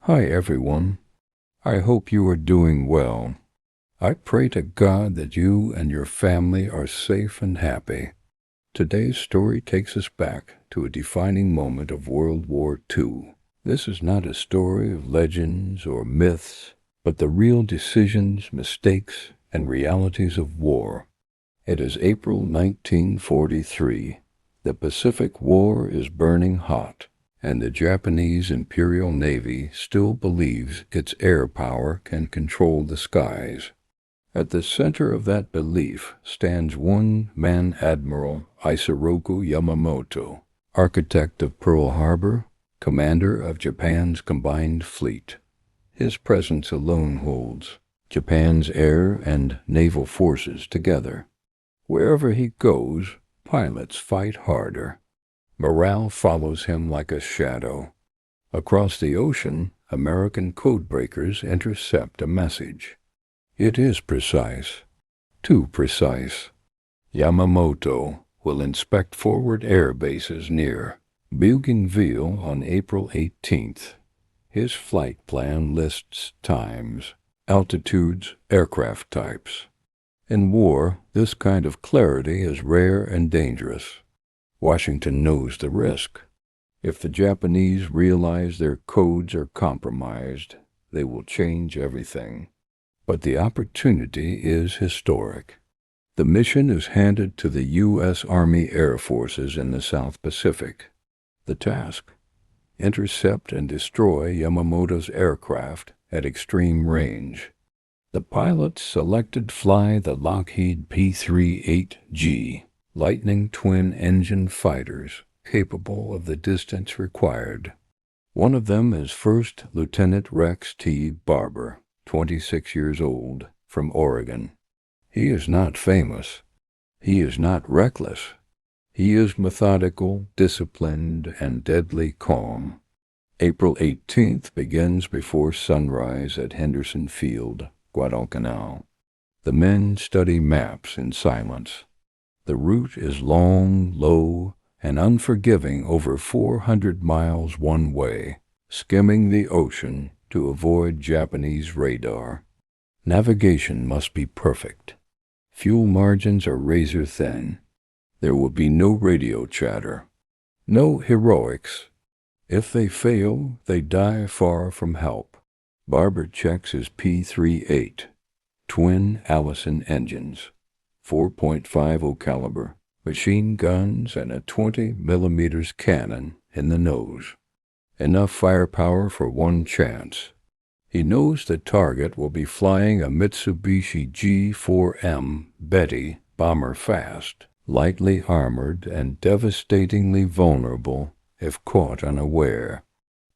Hi everyone. I hope you are doing well. I pray to God that you and your family are safe and happy. Today's story takes us back to a defining moment of World War II. This is not a story of legends or myths, but the real decisions, mistakes, and realities of war. It is April 1943. The Pacific War is burning hot, and the Japanese Imperial Navy still believes its air power can control the skies. At the center of that belief stands one-man Admiral Isoroku Yamamoto, architect of Pearl Harbor, commander of Japan's combined fleet. His presence alone holds Japan's air and naval forces together. Wherever he goes, pilots fight harder. Morale follows him like a shadow. Across the ocean, American codebreakers intercept a message. It is precise. Too precise. Yamamoto will inspect forward air bases near Bougainville on April 18th. His flight plan lists times, altitudes, aircraft types. In war, this kind of clarity is rare and dangerous. Washington knows the risk. If the Japanese realize their codes are compromised, they will change everything. But the opportunity is historic. The mission is handed to the U.S. Army Air Forces in the South Pacific. The task? Intercept and destroy Yamamoto's aircraft at extreme range. The pilots selected fly the Lockheed P-38G. Lightning twin-engine fighters capable of the distance required. One of them is First Lieutenant Rex T. Barber, 26 years old, from Oregon. He is not famous. He is not reckless. He is methodical, disciplined, and deadly calm. April 18th begins before sunrise at Henderson Field, Guadalcanal. The men study maps in silence. The route is long, low, and unforgiving over 400 miles one way, skimming the ocean to avoid Japanese radar. Navigation must be perfect. Fuel margins are razor thin. There will be no radio chatter. No heroics. If they fail, they die far from help. Barber checks his P-38, twin Allison engines. 4.50 caliber, machine guns, and a 20mm cannon in the nose. Enough firepower for one chance. He knows the target will be flying a Mitsubishi G4M Betty bomber fast, lightly armored and devastatingly vulnerable if caught unaware.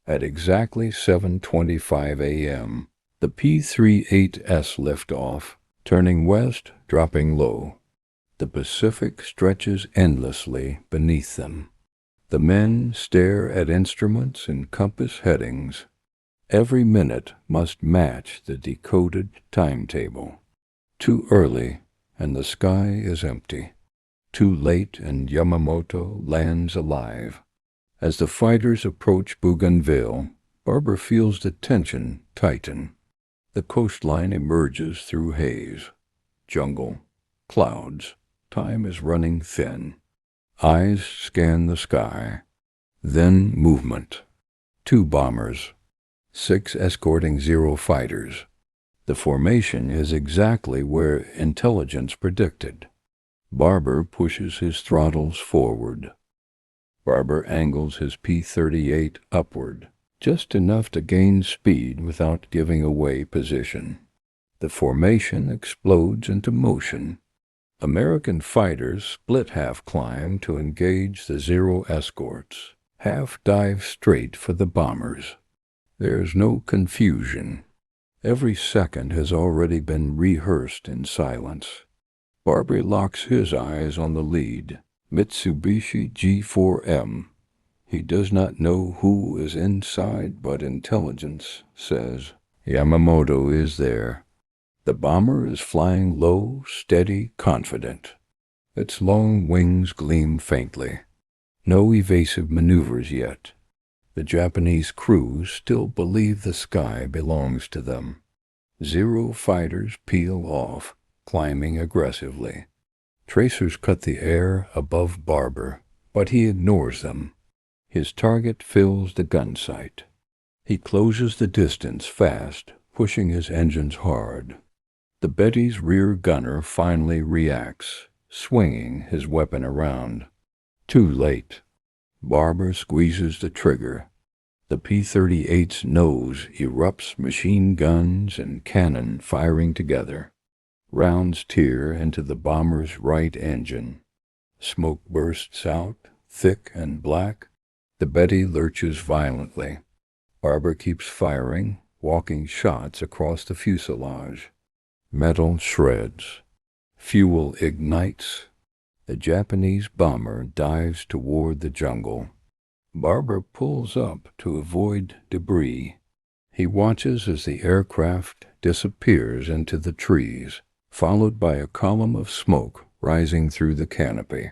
At exactly 7:25 a.m., the P-38S liftoff, turning west, dropping low. The Pacific stretches endlessly beneath them. The men stare at instruments and compass headings. Every minute must match the decoded timetable. Too early, and the sky is empty. Too late, and Yamamoto lands alive. As the fighters approach Bougainville, Barber feels the tension tighten. The coastline emerges through haze. Jungle, clouds, time is running thin. Eyes scan the sky. Then movement. 2 bombers. 6 escorting 0 fighters. The formation is exactly where intelligence predicted. Barber pushes his throttles forward. Barber angles his P-38 upward, just enough to gain speed without giving away position. The formation explodes into motion. American fighters split half-climb to engage the 0 escorts. Half dive straight for the bombers. There's no confusion. Every second has already been rehearsed in silence. Barber locks his eyes on the lead, Mitsubishi G4M. He does not know who is inside, but intelligence says Yamamoto is there. The bomber is flying low, steady, confident. Its long wings gleam faintly. No evasive maneuvers yet. The Japanese crews still believe the sky belongs to them. Zero fighters peel off, climbing aggressively. Tracers cut the air above Barber, but he ignores them. His target fills the gun sight. He closes the distance fast, pushing his engines hard. The Betty's rear gunner finally reacts, swinging his weapon around. Too late. Barber squeezes the trigger. The P-38's nose erupts, machine guns and cannon firing together. Rounds tear into the bomber's right engine. Smoke bursts out, thick and black. The Betty lurches violently. Barber keeps firing, walking shots across the fuselage. Metal shreds. Fuel ignites. The Japanese bomber dives toward the jungle. Barber pulls up to avoid debris. He watches as the aircraft disappears into the trees, followed by a column of smoke rising through the canopy.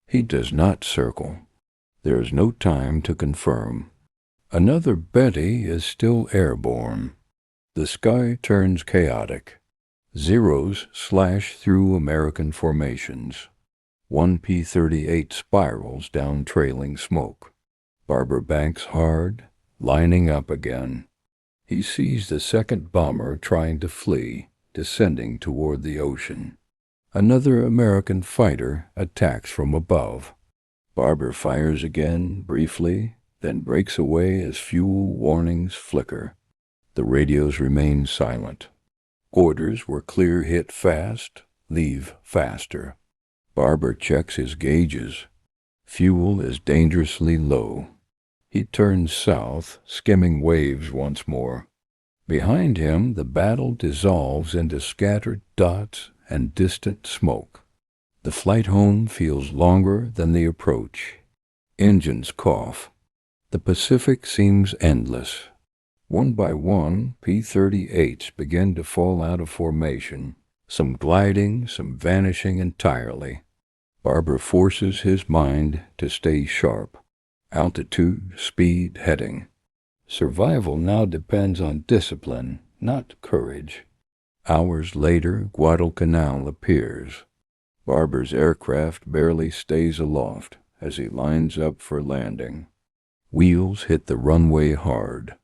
He does not circle. There is no time to confirm. Another Betty is still airborne. The sky turns chaotic. Zeros slash through American formations. One P-38 spirals down trailing smoke. Barber banks hard, lining up again. He sees the second bomber trying to flee, descending toward the ocean. Another American fighter attacks from above. Barber fires again, briefly, then breaks away as fuel warnings flicker. The radios remain silent. Orders were clear, hit fast, leave faster. Barber checks his gauges. Fuel is dangerously low. He turns south, skimming waves once more. Behind him, the battle dissolves into scattered dots and distant smoke. The flight home feels longer than the approach. Engines cough. The Pacific seems endless. One by one, P-38s begin to fall out of formation, some gliding, some vanishing entirely. Barber forces his mind to stay sharp. Altitude, speed, heading. Survival now depends on discipline, not courage. Hours later, Guadalcanal appears. Barber's aircraft barely stays aloft as he lines up for landing. Wheels hit the runway hard.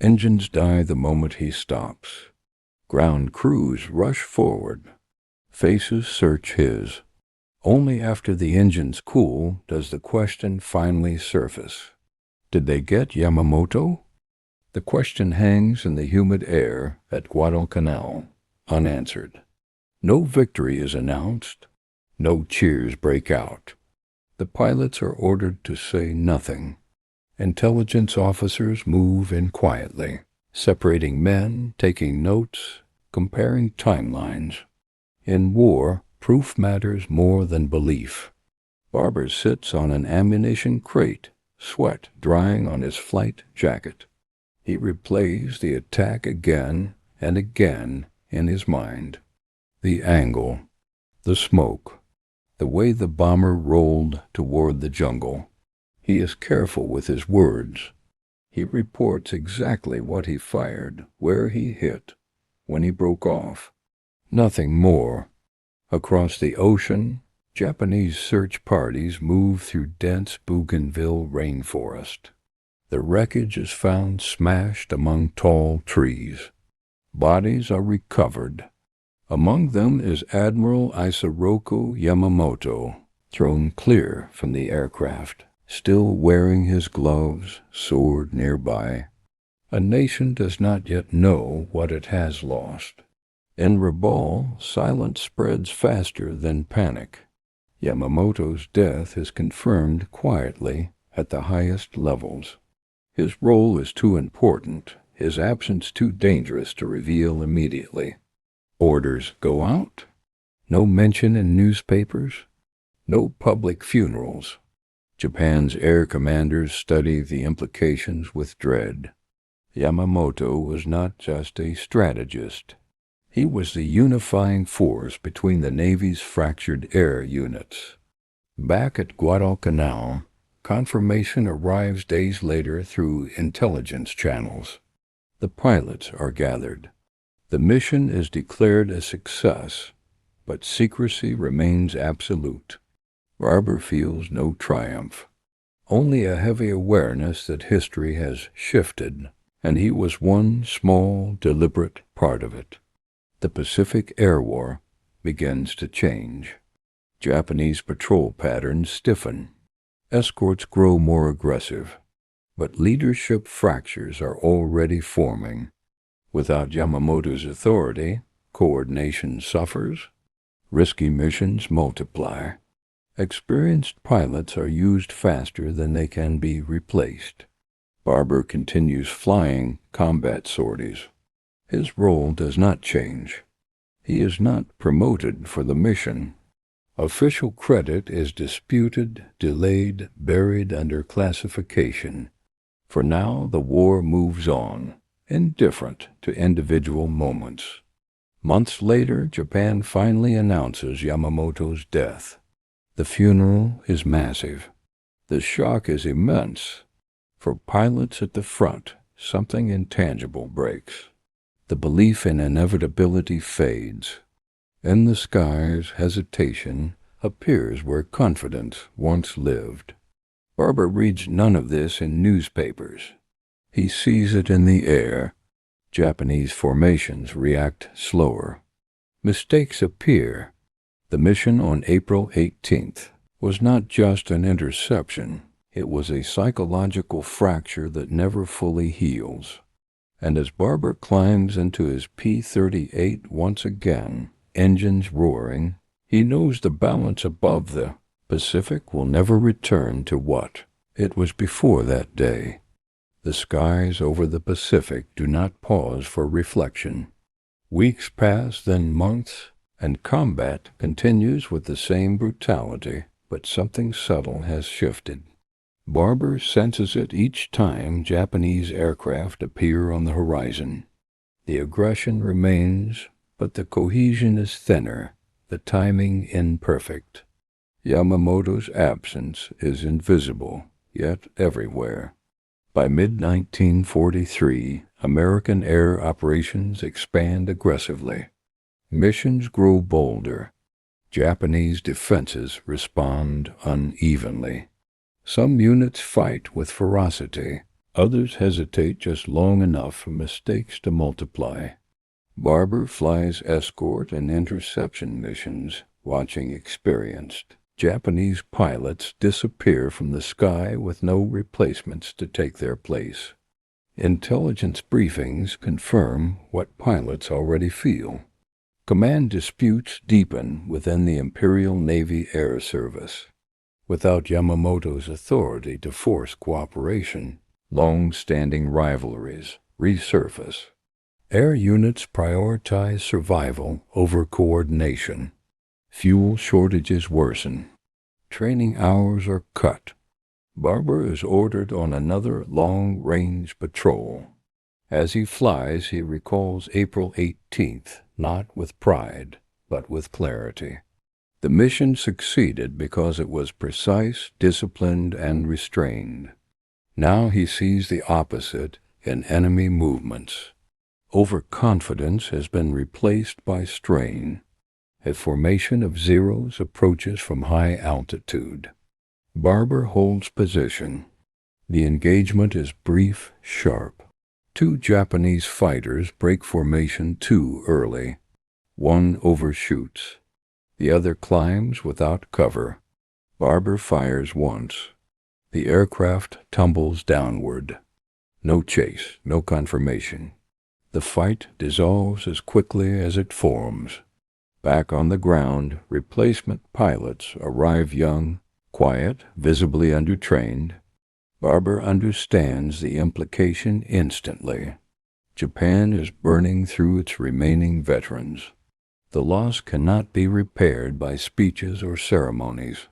Engines die the moment he stops. Ground crews rush forward. Faces search his. Only after the engines cool does the question finally surface. Did they get Yamamoto? The question hangs in the humid air at Guadalcanal, unanswered. No victory is announced. No cheers break out. The pilots are ordered to say nothing. Intelligence officers move in quietly, separating men, taking notes, comparing timelines. In war, proof matters more than belief. Barber sits on an ammunition crate, sweat drying on his flight jacket. He replays the attack again and again in his mind. The angle, the smoke, the way the bomber rolled toward the jungle. He is careful with his words. He reports exactly what he fired, where he hit, when he broke off. Nothing more. Across the ocean, Japanese search parties move through dense bougainville rainforest. The wreckage is found smashed among tall trees. Bodies are recovered. Among them is Admiral Isoroku Yamamoto, thrown clear from the aircraft, still wearing his gloves, sword nearby. A nation does not yet know what it has lost. In Rabaul, silence spreads faster than panic. Yamamoto's death is confirmed quietly at the highest levels. His role is too important, his absence too dangerous to reveal immediately. Orders go out. No mention in newspapers. No public funerals. Japan's air commanders study the implications with dread. Yamamoto was not just a strategist. He was the unifying force between the Navy's fractured air units. Back at Guadalcanal, Confirmation arrives days later through intelligence channels. The pilots are gathered. The mission is declared a success, but secrecy remains absolute. Barber feels no triumph, only a heavy awareness that history has shifted, and he was one small, deliberate part of it. The Pacific Air War begins to change. Japanese patrol patterns stiffen. Escorts grow more aggressive, but leadership fractures are already forming. Without Yamamoto's authority, coordination suffers. Risky missions multiply. Experienced pilots are used faster than they can be replaced. Barber continues flying combat sorties. His role does not change. He is not promoted for the mission. Official credit is disputed, delayed, buried under classification. For now, the war moves on, indifferent to individual moments. Months later, Japan finally announces Yamamoto's death. The funeral is massive. The shock is immense. For pilots at the front, something intangible breaks. The belief in inevitability fades. In the skies, hesitation appears where confidence once lived. Barber reads none of this in newspapers. He sees it in the air. Japanese formations react slower. Mistakes appear. The mission on April 18th was not just an interception. It was a psychological fracture that never fully heals. And as Barber climbs into his P-38 once again, engines roaring, he knows the balance above the Pacific will never return to what it was before that day. The skies over the Pacific do not pause for reflection. Weeks pass, then months, and combat continues with the same brutality, but something subtle has shifted. Barber senses it each time Japanese aircraft appear on the horizon. The aggression remains, but the cohesion is thinner, the timing imperfect. Yamamoto's absence is invisible, yet everywhere. By mid-1943, American air operations expand aggressively. Missions grow bolder. Japanese defenses respond unevenly. Some units fight with ferocity. Others hesitate just long enough for mistakes to multiply. Barber flies escort and interception missions, watching experienced Japanese pilots disappear from the sky with no replacements to take their place. Intelligence briefings confirm what pilots already feel. Command disputes deepen within the Imperial Navy Air Service. Without Yamamoto's authority to force cooperation, long-standing rivalries resurface. Air units prioritize survival over coordination. Fuel shortages worsen. Training hours are cut. Barber is ordered on another long-range patrol. As he flies, he recalls April 18th, not with pride, but with clarity. The mission succeeded because it was precise, disciplined, and restrained. Now he sees the opposite in enemy movements. Overconfidence has been replaced by strain. A formation of Zeros approaches from high altitude. Barber holds position. The engagement is brief, sharp. Two Japanese fighters break formation too early. One overshoots. The other climbs without cover. Barber fires once. The aircraft tumbles downward. No chase, no confirmation. The fight dissolves as quickly as it forms. Back on the ground, replacement pilots arrive young, quiet, visibly undertrained. Barber understands the implication instantly. Japan is burning through its remaining veterans. The loss cannot be repaired by speeches or ceremonies.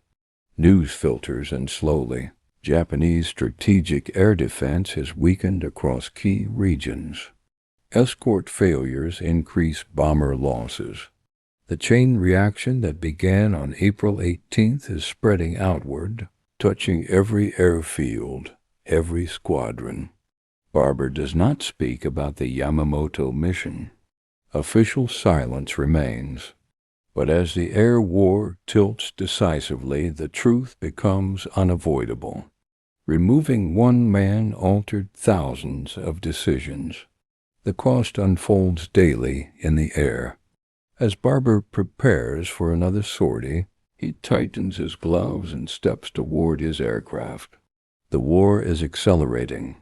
News filters in slowly. Japanese strategic air defense has weakened across key regions. Escort failures increase bomber losses. The chain reaction that began on April 18th is spreading outward. touching every airfield, every squadron. Barber does not speak about the Yamamoto mission. Official silence remains. But as the air war tilts decisively, the truth becomes unavoidable. Removing one man altered thousands of decisions. The cost unfolds daily in the air. As Barber prepares for another sortie, he tightens his gloves and steps toward his aircraft. The war is accelerating,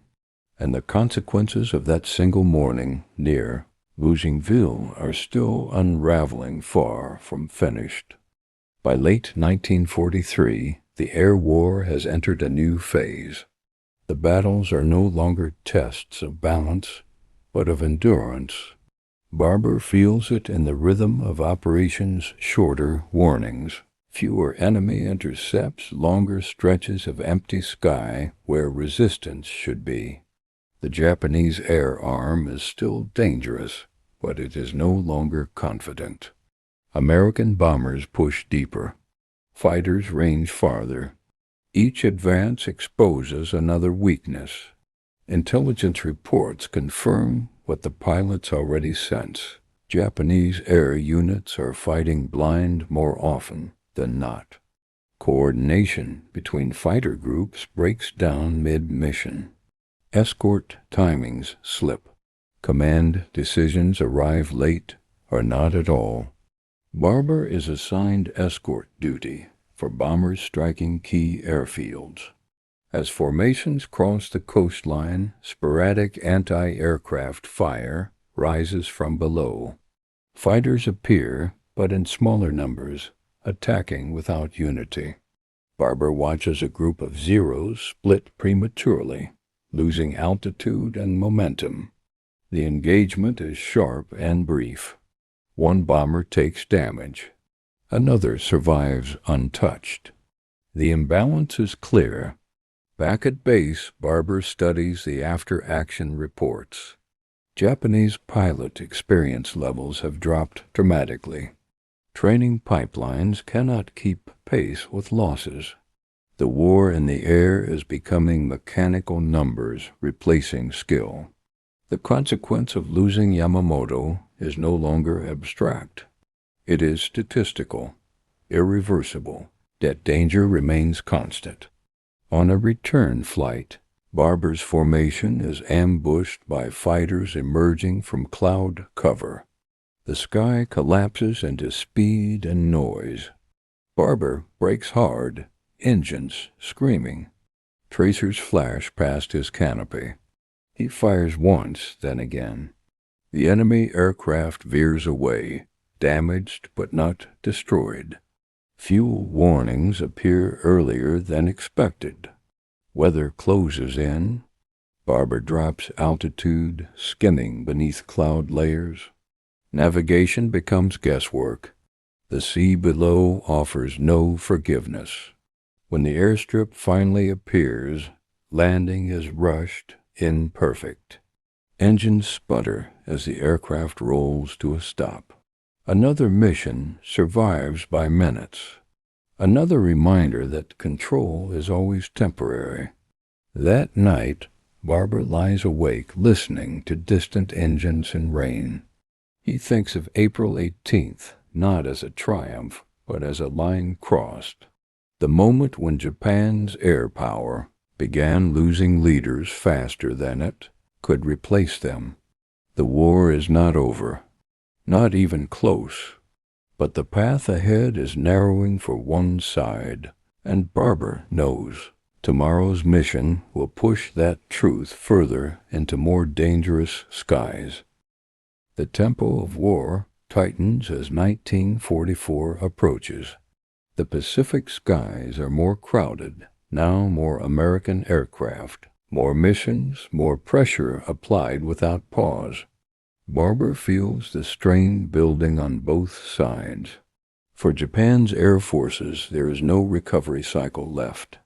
and the consequences of that single morning near Bougainville are still unraveling, far from finished. By late 1943, the air war has entered a new phase. The battles are no longer tests of balance, but of endurance. Barber feels it in the rhythm of operations, shorter warnings, fewer enemy intercepts, longer stretches of empty sky where resistance should be. The Japanese air arm is still dangerous, but it is no longer confident. American bombers push deeper. Fighters range farther. Each advance exposes another weakness. Intelligence reports confirm what the pilots already sense. Japanese air units are fighting blind more often than not. Coordination between fighter groups breaks down mid-mission. Escort timings slip. Command decisions arrive late or not at all. Barber is assigned escort duty for bombers striking key airfields. As formations cross the coastline, sporadic anti-aircraft fire rises from below. Fighters appear, but in smaller numbers, attacking without unity. Barber watches a group of Zeros split prematurely, losing altitude and momentum. The engagement is sharp and brief. One bomber takes damage. Another survives untouched. The imbalance is clear. Back at base, Barber studies the after-action reports. Japanese pilot experience levels have dropped dramatically. Training pipelines cannot keep pace with losses. The war in the air is becoming mechanical numbers replacing skill. The consequence of losing Yamamoto is no longer abstract. It is statistical, irreversible, yet danger remains constant. On a return flight, Barber's formation is ambushed by fighters emerging from cloud cover. The sky collapses into speed and noise. Barber brakes hard, engines screaming. Tracers flash past his canopy. He fires once, then again. The enemy aircraft veers away, damaged but not destroyed. Fuel warnings appear earlier than expected. Weather closes in. Barber drops altitude, skimming beneath cloud layers. Navigation becomes guesswork. The sea below offers no forgiveness. When the airstrip finally appears, landing is rushed, imperfect. Engines sputter as the aircraft rolls to a stop. Another mission survives by minutes. Another reminder that control is always temporary. That night, Barber lies awake listening to distant engines and rain. He thinks of April 18th, not as a triumph, but as a line crossed. The moment when Japan's air power began losing leaders faster than it could replace them. The war is not over, not even close, but the path ahead is narrowing for one side, and Barber knows tomorrow's mission will push that truth further into more dangerous skies. The tempo of war tightens as 1944 approaches. The Pacific skies are more crowded, now more American aircraft, more missions, more pressure applied without pause. Barber feels the strain building on both sides. For Japan's air forces, there is no recovery cycle left,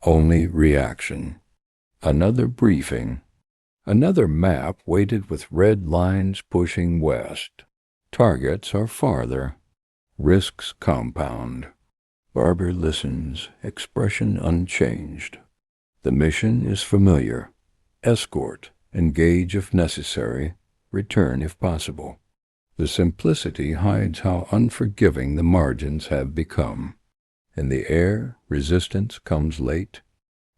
only reaction. Another briefing. Another map weighted with red lines pushing west. Targets are farther. Risks compound. Barber listens, expression unchanged. The mission is familiar. Escort, engage if necessary, return if possible. The simplicity hides how unforgiving the margins have become. In the air, resistance comes late.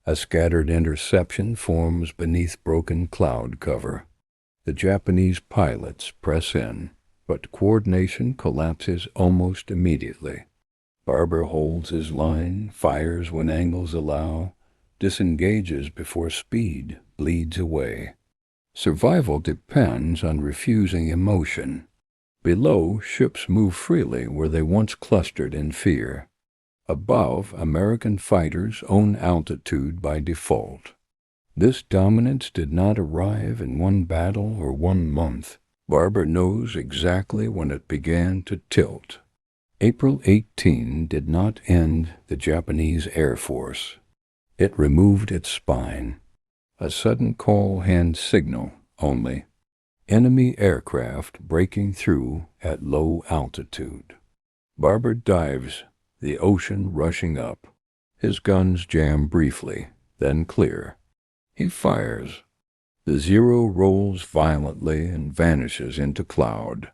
A scattered interception forms beneath broken cloud cover. The Japanese pilots press in, but coordination collapses almost immediately. Barber holds his line, fires when angles allow, disengages before speed bleeds away. Survival depends on refusing emotion. Below, ships move freely where they once clustered in fear. Above, American fighters own altitude by default. This dominance did not arrive in one battle or 1 month. Barber knows exactly when it began to tilt. April 18 did not end the Japanese Air Force. It removed its spine. A sudden call hand signal only. Enemy aircraft breaking through at low altitude. Barber dives, the ocean rushing up. His guns jam briefly, then clear. He fires. The Zero rolls violently and vanishes into cloud.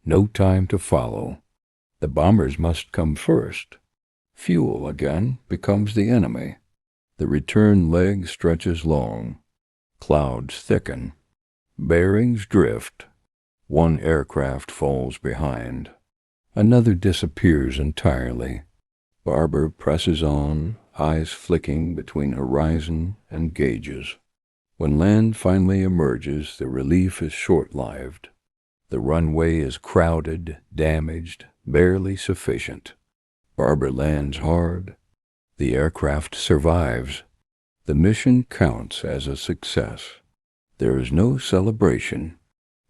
No time to follow. The bombers must come first. Fuel again becomes the enemy. The return leg stretches long. Clouds thicken. Bearings drift. One aircraft falls behind. Another disappears entirely. Barber presses on, eyes flicking between horizon and gauges. When land finally emerges, the relief is short-lived. The runway is crowded, damaged, barely sufficient. Barber lands hard. The aircraft survives. The mission counts as a success. There is no celebration.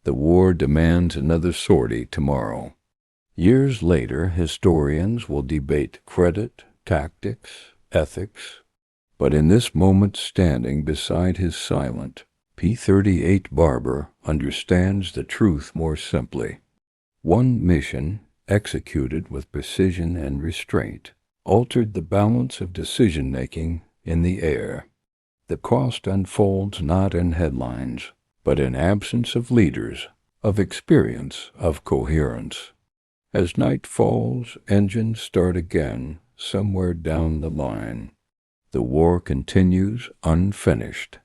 The war demands another sortie tomorrow. Years later, historians will debate credit, tactics, ethics. But in this moment, standing beside his silent P-38 Barber understands the truth more simply. One mission, executed with precision and restraint, altered the balance of decision-making in the air. The cost unfolds not in headlines, but in absence of leaders, of experience, of coherence. As night falls, engines start again, somewhere down the line. The war continues unfinished,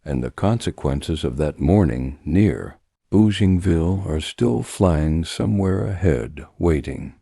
and the consequences of that morning near. Bougainville are still flying somewhere ahead, waiting.